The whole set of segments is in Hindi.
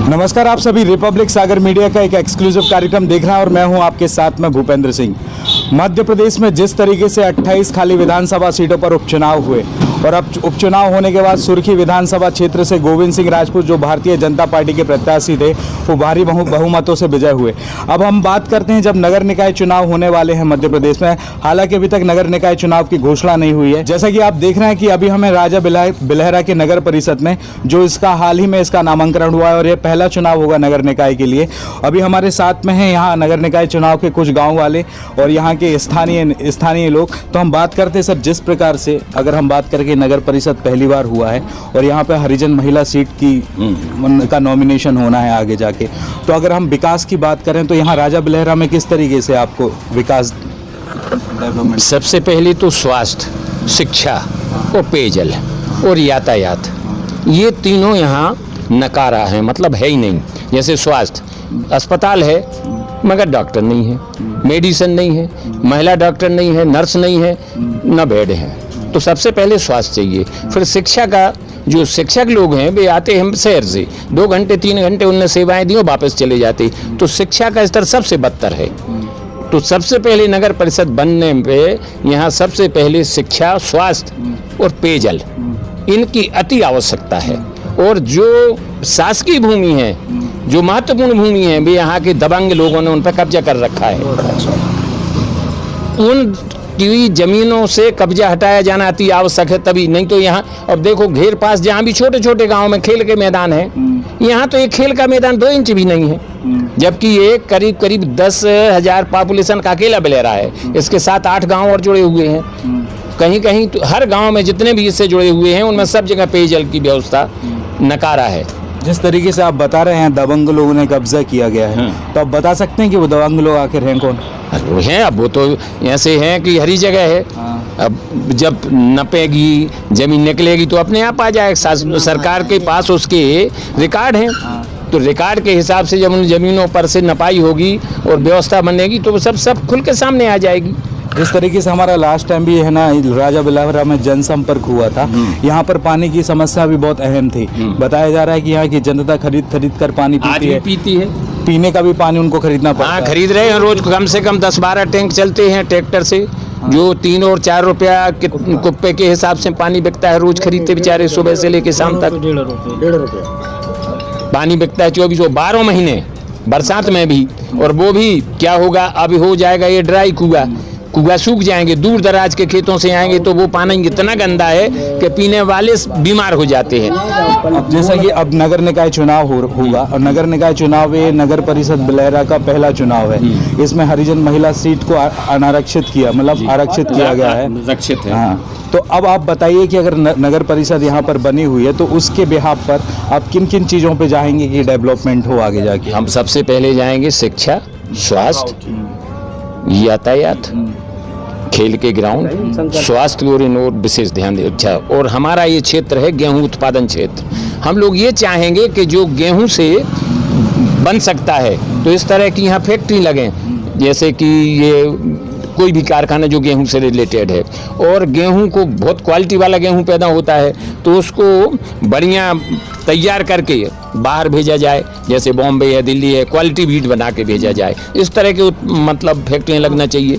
नमस्कार, आप सभी रिपब्लिक सागर मीडिया का एक एक्सक्लूसिव कार्यक्रम देख रहे हैं और मैं हूं आपके साथ में भूपेंद्र सिंह। मध्य प्रदेश में जिस तरीके से 28 खाली विधानसभा सीटों पर उपचुनाव हुए और अब उपचुनाव होने के बाद सुर्खी विधानसभा क्षेत्र से गोविंद सिंह राजपूत जो भारतीय जनता पार्टी के प्रत्याशी थे वो भारी बहुमतों से विजय हुए। अब हम बात करते हैं जब नगर निकाय चुनाव होने वाले हैं मध्य प्रदेश में। हालांकि अभी तक नगर निकाय चुनाव की घोषणा नहीं हुई है। जैसा कि आप देख रहे हैं कि अभी हमें राजा बिलहरा के नगर परिषद में जो इसका हाल ही में इसका नामांकन हुआ है और ये पहला चुनाव होगा नगर निकाय के लिए। अभी हमारे साथ में हैं यहाँ नगर निकाय चुनाव के कुछ गाँव वाले और यहाँ के स्थानीय लोग। तो हम बात करते हैं सर, जिस प्रकार से अगर हम बात करें कि नगर परिषद पहली बार हुआ है और यहाँ पे हरिजन महिला सीट की का नॉमिनेशन होना है आगे जाके, तो अगर हम विकास की बात करें तो यहाँ राजा बिलहरा में किस तरीके से आपको विकास डेवलपमेंट? सबसे पहले तो स्वास्थ्य, शिक्षा और पेयजल और यातायात, ये तीनों यहाँ नकारा है, मतलब है ही नहीं। जैसे स्वास्थ्य, अस्पताल है मगर डॉक्टर नहीं है, मेडिसिन नहीं है, महिला डॉक्टर नहीं है, नर्स नहीं है, न बेड है। तो सबसे पहले स्वास्थ्य चाहिए। फिर शिक्षा का, जो शिक्षक लोग हैं वे आते हैं शहर से, 2 घंटे 3 घंटे उनने सेवाएं दी और वापस चले जाते, तो शिक्षा का स्तर सबसे बदतर है। तो सबसे पहले नगर परिषद बनने पे यहाँ सबसे पहले शिक्षा, स्वास्थ्य और पेयजल, इनकी अति आवश्यकता है। और जो शासकीय भूमि है, जो महत्वपूर्ण भूमि है, वे यहाँ के दबंग लोगों ने उन पर कब्जा कर रखा है। उन की जमीनों से कब्जा हटाया जाना अति आवश्यक है, तभी नहीं तो यहाँ अब देखो घेर पास जहाँ भी छोटे छोटे गांव में खेल के मैदान है, यहाँ तो एक खेल का मैदान 2 इंच भी नहीं है, जबकि ये करीब 10,000 पॉपुलेशन का अकेला बिलहरा है। इसके साथ 8 गांव और जुड़े हुए हैं। कहीं कहीं तो हर गांव में जितने भी इससे जुड़े हुए हैं उनमें सब जगह पेयजल की व्यवस्था नकारा है। जिस तरीके से आप बता रहे हैं दबंग लोगों ने कब्जा किया गया है, तो आप बता सकते हैं कि वो दबंग लोग आखिर हैं कौन? वो हैं, अब वो तो ऐसे हैं कि हरी जगह है। अब जब नपेगी जमीन निकलेगी तो अपने आप आ जाएगा। सरकार के पास उसके रिकॉर्ड हैं, तो रिकॉर्ड के हिसाब से जब उन जमीनों पर से नपाई होगी और व्यवस्था बनेगी तो सब खुल के सामने आ जाएगी। जिस तरीके से हमारा लास्ट टाइम भी है ना राजा बिलहरा में जनसंपर्क हुआ था, यहाँ पर पानी की समस्या भी बहुत अहम थी। बताया जा रहा है कि यहाँ की जनता खरीद कर पानी पीती है। पीने का भी पानी उनको खरीदना पड़ता है। खरीद रहे हैं, रोज कम से कम 10-12 टैंक चलते हैं ट्रैक्टर से, जो 3 और 4 रुपया कुप्पे के हिसाब से पानी बिकता है। रोज खरीदते बेचारे, सुबह से लेके शाम तक 1.5 रुपया पानी बिकता है 24-12 महीने, बरसात में भी। और वो भी क्या होगा, अभी हो जाएगा ये ड्राई कुआ सूख जाएंगे। दूर दराज के खेतों से आएंगे तो वो पानी इतना गंदा है कि पीने वाले बीमार हो जाते हैं। अब जैसा कि अब नगर निकाय चुनाव होगा और नगर निकाय चुनाव ये नगर परिषद बिलहरा का पहला चुनाव है। इसमें हरिजन महिला सीट को आरक्षित किया गया है। आरक्षित है। हाँ, तो अब आप बताइए कि अगर नगर परिषद यहाँ पर बनी हुई है तो उसके बिहाफ पर आप किन किन चीज़ों पे जाएंगे कि डेवलपमेंट हो आगे जाके? हम सबसे पहले जाएंगे शिक्षा, स्वास्थ्य, यातायात, खेल के ग्राउंड, स्वास्थ्य और इन और विशेष ध्यान दे। अच्छा, और हमारा ये क्षेत्र है गेहूं उत्पादन क्षेत्र। हम लोग ये चाहेंगे कि जो गेहूं से बन सकता है तो इस तरह की यहाँ फैक्ट्री लगें, जैसे कि ये कोई भी कारखाना जो गेहूं से रिलेटेड है। और गेहूं को बहुत क्वालिटी वाला गेहूं पैदा होता है तो उसको बढ़िया तैयार करके बाहर भेजा जाए, जैसे बॉम्बे है, दिल्ली है, क्वालिटी बीट बना के भेजा जाए। इस तरह के मतलब फैक्ट्रियाँ लगना चाहिए।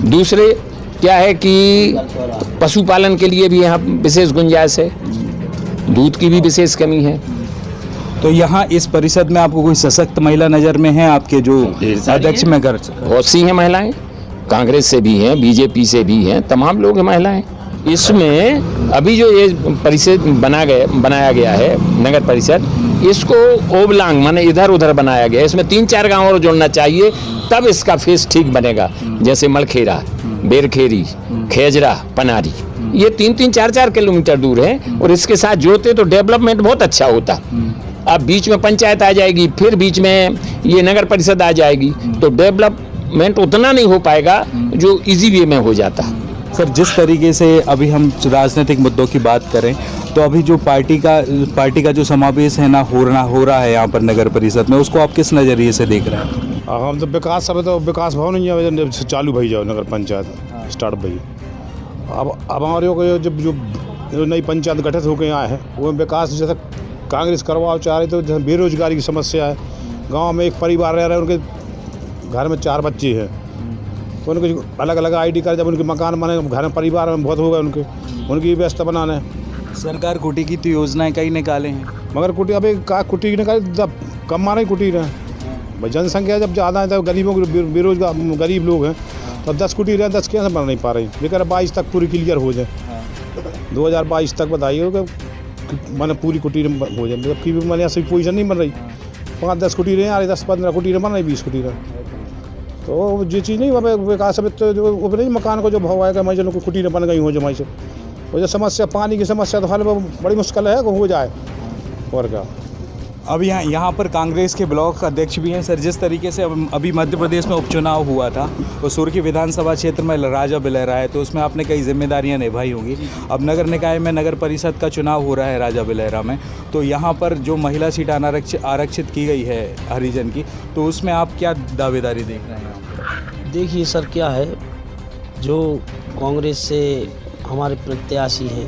दूसरे क्या है कि पशुपालन के लिए भी यहाँ विशेष गुंजाइश है, दूध की भी विशेष कमी है। तो यहाँ इस परिषद में आपको कोई सशक्त महिला नज़र में है? आपके जो अध्यक्ष में घर बहुत सी हैं महिलाएं, कांग्रेस से भी हैं, बीजेपी से भी हैं, तमाम लोग हैं महिलाएं। इसमें अभी जो ये परिषद बनाया गया है नगर परिषद, इसको ओबलांग माने इधर उधर बनाया गया। इसमें 3-4 गाँव और जोड़ना चाहिए, तब इसका फेस ठीक बनेगा। जैसे मलखेरा, बेरखेरी, खेजरा, पनारी, ये 3-3, 4-4 किलोमीटर दूर है और इसके साथ जोड़ते तो डेवलपमेंट बहुत अच्छा होता। अब बीच में पंचायत आ जाएगी, फिर बीच में ये नगर परिषद आ जाएगी, तो डेवलपमेंट उतना नहीं हो पाएगा जो इजी वे में हो जाता। सर, जिस तरीके से अभी हम राजनीतिक मुद्दों की बात करें तो अभी जो पार्टी का जो समावेश है ना हो रहा है यहाँ पर नगर परिषद में, उसको आप किस नज़रिए से देख रहे हैं? हम तो विकास सब तो विकास भवन ही चालू भई जाओ नगर पंचायत स्टार्ट भई। अब हमारे को जो नई पंचायत गठित होकर यहाँ है वो विकास जैसा कांग्रेस करवाओ चाह रही तो बेरोजगारी की समस्या है। गांव में एक परिवार रह रहे हैं, उनके घर में 4 बच्चे हैं, तो उनके अलग अलग ID कार्ड, जब उनके मकान बने घर में परिवार में बहुत हो गए उनकी व्यवस्था बनाने। सरकार कुटी की तो योजनाएं कई निकाले हैं, मगर कुटी अभी का कुटी निकाले जब कम मारे कुटी रहे भाई, जनसंख्या जब ज़्यादा है तो गरीबों के बेरोजगार गरीब लोग हैं, तो 10 कुटी रहे 10 कैसे बन नहीं पा रही। लेकिन 22 तक पूरी क्लियर हो जाए, 2022 तक बताइए मैंने पूरी कुटी हो जाए, जबकि मैंने ऐसी पोजीशन नहीं बन रही। 5-10 कुटी रहे आ रही, 10-15 कुटी बन रही, 20 कुटी रहे, तो ये चीज़ नहीं हुआ विकास। तो जो नहीं मकान को जो भाव आएगा मैं जो कुटी बन गई हो जो मैं से वो जो समस्या पानी की समस्या तो हल बड़ी मुश्किल है हो जाए। और क्या अब यहाँ पर कांग्रेस के ब्लॉक अध्यक्ष भी हैं। सर, जिस तरीके से अभी मध्य प्रदेश में उपचुनाव हुआ था तो सुर्खी विधानसभा क्षेत्र में राजा बिलहरा है, तो उसमें आपने कई जिम्मेदारियां निभाई होंगी। अब नगर निकाय में नगर परिषद का चुनाव हो रहा है राजा बिलहरा में, तो यहाँ पर जो महिला सीट आरक्षित की गई है हरिजन की, तो उसमें आप क्या दावेदारी देख रहे हैं? देखिए सर, क्या है जो कांग्रेस से हमारे प्रत्याशी हैं,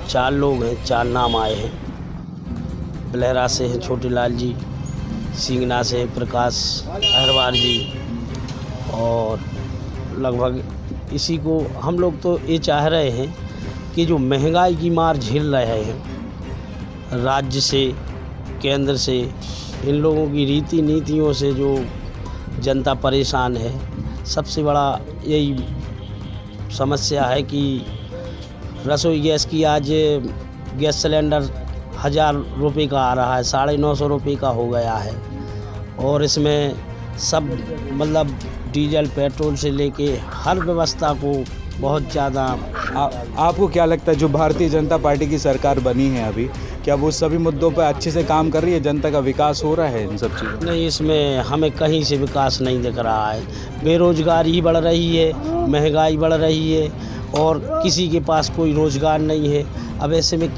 4 लोग हैं, 4 नाम आए हैं। बिलहरा से हैं छोटे लाल जी, सिंगना से हैं प्रकाश अहरवार जी, और लगभग इसी को हम लोग तो ये चाह रहे हैं कि जो महंगाई की मार झेल रहे हैं राज्य से, केंद्र से, इन लोगों की रीति नीतियों से जो जनता परेशान है, सबसे बड़ा यही समस्या है कि रसोई गैस की आज गैस सिलेंडर 1000 रुपये का आ रहा है, 950 रुपये का हो गया है, और इसमें सब मतलब डीजल पेट्रोल से लेके हर व्यवस्था को बहुत ज़्यादा। आपको क्या लगता है जो भारतीय जनता पार्टी की सरकार बनी है अभी, क्या वो सभी मुद्दों पर अच्छे से काम कर रही है, जनता का विकास हो रहा है इन सब चीज़ों? नहीं, इसमें हमें कहीं से विकास नहीं दिख रहा है। बेरोजगारी बढ़ रही है, महंगाई बढ़ रही है, और किसी के पास कोई रोज़गार नहीं है। अब ऐसे में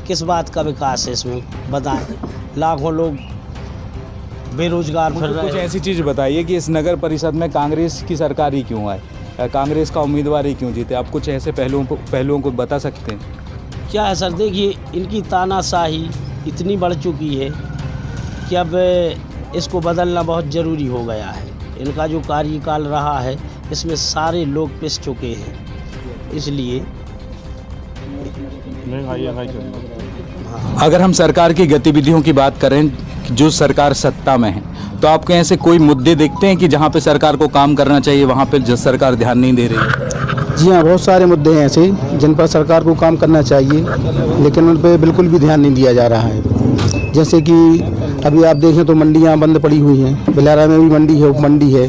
किस बात का विकास है इसमें बताएं? लाखों लोग बेरोजगार फिर रहे कुछ हैं। ऐसी चीज़ बताइए कि इस नगर परिषद में कांग्रेस की सरकार ही क्यों आए, कांग्रेस का उम्मीदवार ही क्यों जीते? आप कुछ ऐसे पहलुओं को बता सकते हैं? क्या है सर, देखिए इनकी तानाशाही इतनी बढ़ चुकी है कि अब इसको बदलना बहुत ज़रूरी हो गया है। इनका जो कार्यकाल रहा है इसमें सारे लोग पिस चुके हैं, इसलिए अगर हम सरकार की गतिविधियों की बात करें, जो सरकार सत्ता में है, तो आपके ऐसे कोई मुद्दे देखते हैं कि जहाँ पे सरकार को काम करना चाहिए वहाँ पे जो सरकार ध्यान नहीं दे रही है? जी हाँ, बहुत सारे मुद्दे हैं ऐसे जिन पर सरकार को काम करना चाहिए, लेकिन उन पर बिल्कुल भी ध्यान नहीं दिया जा रहा है। जैसे कि अभी आप देखें तो मंडियाँ बंद पड़ी हुई हैं, बिलहरा में भी मंडी है, उप मंडी है,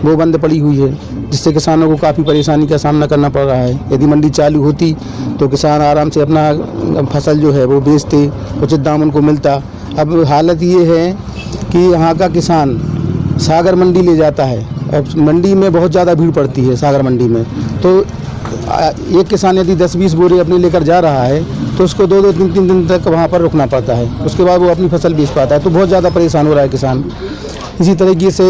वो बंद पड़ी हुई है, जिससे किसानों को काफ़ी परेशानी का सामना करना पड़ रहा है। यदि मंडी चालू होती तो किसान आराम से अपना फसल जो है वो बेचते, उचित दाम उनको मिलता। अब हालत ये है कि यहाँ का किसान सागर मंडी ले जाता है, अब मंडी में बहुत ज़्यादा भीड़ पड़ती है सागर मंडी में, तो एक किसान यदि 10-20 बोरे अपने लेकर जा रहा है तो उसको 2-2, 3-3 दिन तक वहाँ पर रुकना पड़ता है, उसके बाद वो अपनी फसल बेच पाता है, तो बहुत ज़्यादा परेशान हो रहा है किसान। इसी तरीके से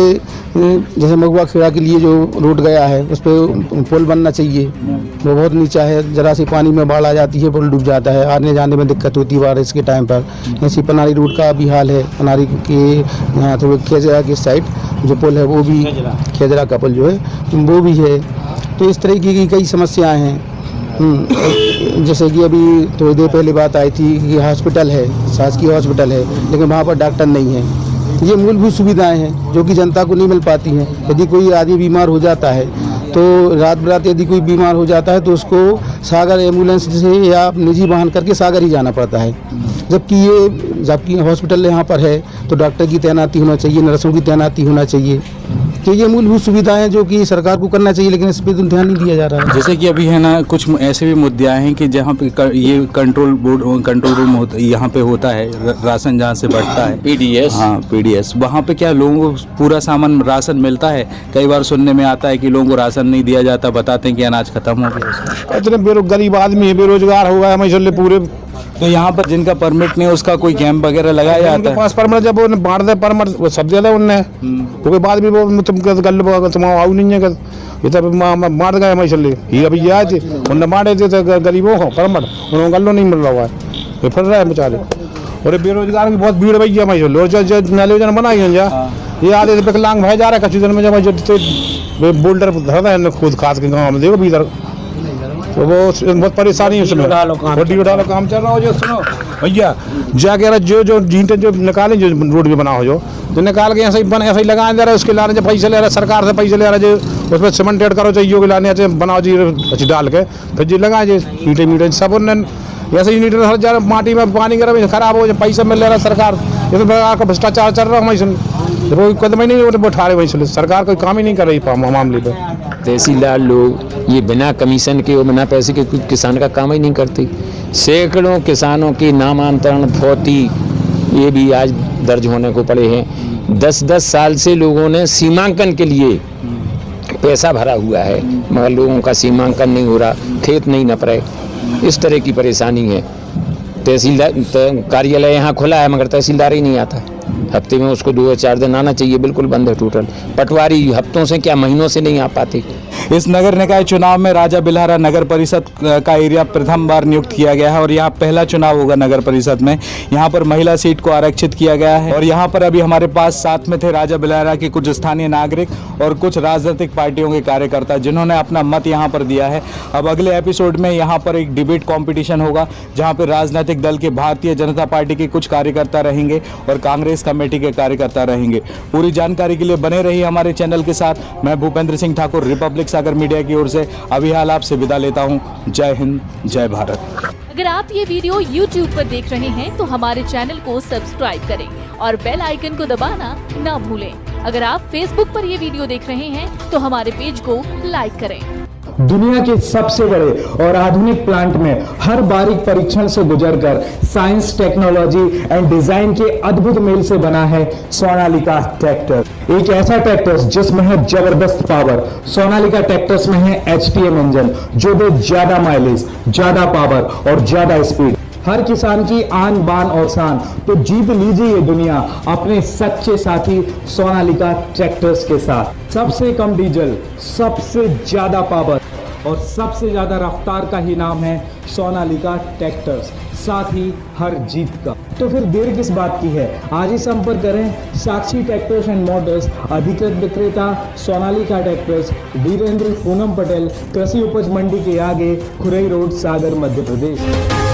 जैसे महुआ खेड़ा के लिए जो रोड गया है उस पर पुल बनना चाहिए, वो बहुत नीचा है, ज़रा सी पानी में बाढ़ आ जाती है पुल डूब जाता है, आने जाने में दिक्कत होती है बारिश के टाइम पर। ऐसी पनारी रोड का भी हाल है, पनारी के यहाँ थोड़े खेजरा के साइड जो पुल है वो भी, खेजरा का पुल जो है वो भी है। तो इस तरीके की कई समस्याएँ हैं। जैसे कि अभी थोड़ी देर पहले बात आई थी कि हॉस्पिटल है, शासकीय हॉस्पिटल है, लेकिन वहाँ पर डॉक्टर नहीं है। ये मूलभूत सुविधाएं हैं जो कि जनता को नहीं मिल पाती हैं। यदि कोई आदमी बीमार हो जाता है तो रात बरात यदि कोई बीमार हो जाता है तो उसको सागर एम्बुलेंस से या निजी वाहन करके सागर ही जाना पड़ता है, जबकि हॉस्पिटल यहाँ पर है तो डॉक्टर की तैनाती होना चाहिए, नर्सों की तैनाती होना चाहिए। तो ये मूलभूत सुविधाएं जो कि सरकार को करना चाहिए, लेकिन इस पर तो ध्यान नहीं दिया जा रहा है। जैसे कि अभी है ना, कुछ ऐसे भी मुद्दे आए हैं कि जहाँ पे ये कंट्रोल रूम यहाँ पे होता है, राशन जहाँ से बढ़ता है, PDS, हाँ PDS, वहाँ पे क्या लोगों को पूरा सामान राशन मिलता है? कई बार सुनने में आता है कि लोगों को राशन नहीं दिया जाता, बताते हैं कि अनाज खत्म हो गया। इतने गरीब आदमी है, बेरोजगार हो गया हमें पूरे। तो यहाँ पर जिनका परमिट नहीं है उसका कोई कैंप वगैरह लगाया जाता उनके है? पास परमिट जब वो बांट दे परमिट वो सब दे दे उनने, उसके बाद भी वो तुम आओ नहीं है, ये तो बांट गए हमें चले। ये अभी ये आए थे उनने बांटे थे गरीबों को परमिट, उन्होंने गल्लो नहीं मिल रहा है। ये फिर रहे हैं बेचारे। और ये बेरोजगार की बहुत भीड़ भैया मैं जो लोग जो नाले योजना बनाई है जा ये आधे विकलांग भाई जा रहा है कच्ची दिन में जब जो बोल्डर धरता है खुद खास के गाँव में देखो भीतर तो वो बहुत परेशानी है उसमें। बड्डी उठालो काम चल रहा हो जो सुनो भैया जाके रहा जो जींटे जो निकालें जो रोड भी बना हो जो निकाल के ऐसे ही लगाए जा रहा है उसके लाने जब पैसे ले रहा है सरकार से पैसे ले रहा है जो उसमें सीमेंटेड करो चाहिए के लाने अच्छे बनाओ जी अच्छी डाल के फिर जी लगाए जी ईंटे मीटे सब उन्होंने ऐसे ही नीटे हर जा माटी में पानी कर खराब हो जाए पैसा मिल रहा है सरकार ये तो प्रकार का भ्रष्टाचार चल रहा है वहीं वो कदम ही नहीं उठा रहे वहीं सरकार कोई काम ही नहीं कर रही मामले पर। तहसीलदार लोग ये बिना कमीशन के और बिना पैसे के किसान का काम ही नहीं करते। सैकड़ों किसानों की नामांतरण फौती ये भी आज दर्ज होने को पड़े हैं। 10-10 साल से लोगों ने सीमांकन के लिए पैसा भरा हुआ है मगर लोगों का सीमांकन नहीं हो रहा, खेत नहीं नप रहे, इस तरह की परेशानी है। तहसीलदार कार्यालय यहाँ खुला है मगर तहसीलदार ही नहीं आता। हफ्ते में उसको 2-4 दिन आना चाहिए, बिल्कुल बंद है टोटल। पटवारी हफ्तों से क्या महीनों से नहीं आ पाते। इस नगर निकाय चुनाव में राजा बिल्हारा नगर परिषद का एरिया प्रथम बार नियुक्त किया गया है और यहाँ पहला चुनाव होगा नगर परिषद में। यहाँ पर महिला सीट को आरक्षित किया गया है और यहाँ पर अभी हमारे पास साथ में थे राजा बिल्हारा के कुछ स्थानीय नागरिक और कुछ राजनीतिक पार्टियों के कार्यकर्ता जिन्होंने अपना मत यहाँ पर दिया है। अब अगले एपिसोड में यहाँ पर एक डिबेट कॉम्पिटिशन होगा जहाँ पर राजनीतिक दल के भारतीय जनता पार्टी के कुछ कार्यकर्ता रहेंगे और कांग्रेस कमेटी के कार्यकर्ता रहेंगे। पूरी जानकारी के लिए बने रहिए हमारे चैनल के साथ। मैं भूपेंद्र सिंह ठाकुर रिपब्लिक सागर मीडिया की ओर से अभी हाल आपसे विदा लेता हूं। जय हिंद, जय भारत। अगर आप ये वीडियो YouTube पर देख रहे हैं तो हमारे चैनल को सब्सक्राइब करें और बेल आइकन को दबाना ना भूलें। अगर आप Facebook पर ये वीडियो देख रहे हैं तो हमारे पेज को लाइक करें। दुनिया के सबसे बड़े और आधुनिक प्लांट में हर बारीक परीक्षण से गुजरकर साइंस, टेक्नोलॉजी एंड डिजाइन के अद्भुत मेल से बना है सोनालिका ट्रैक्टर। एक ऐसा ट्रैक्टर जिसमें है जबरदस्त पावर। सोनालिका ट्रैक्टर्स में है HTM इंजन जो दे ज्यादा माइलेज, ज्यादा पावर और ज्यादा स्पीड। हर किसान की आन बान और शान। तो जीत लीजिए ये दुनिया अपने सच्चे साथी सोनालिका ट्रैक्टर्स के साथ। सबसे कम डीजल, सबसे ज्यादा पावर और सबसे ज्यादा रफ्तार का ही नाम है सोनालिका ट्रैक्टर्स, साथ ही हर जीत का। तो फिर देर किस बात की है, आज ही संपर्क करें साक्षी ट्रैक्टर्स एंड मोटर्स, अधिकृत विक्रेता सोनालिका ट्रैक्टर्स, वीरेंद्र पूनम पटेल, कृषि उपज मंडी के आगे, खुरई रोड, सागर, मध्य प्रदेश।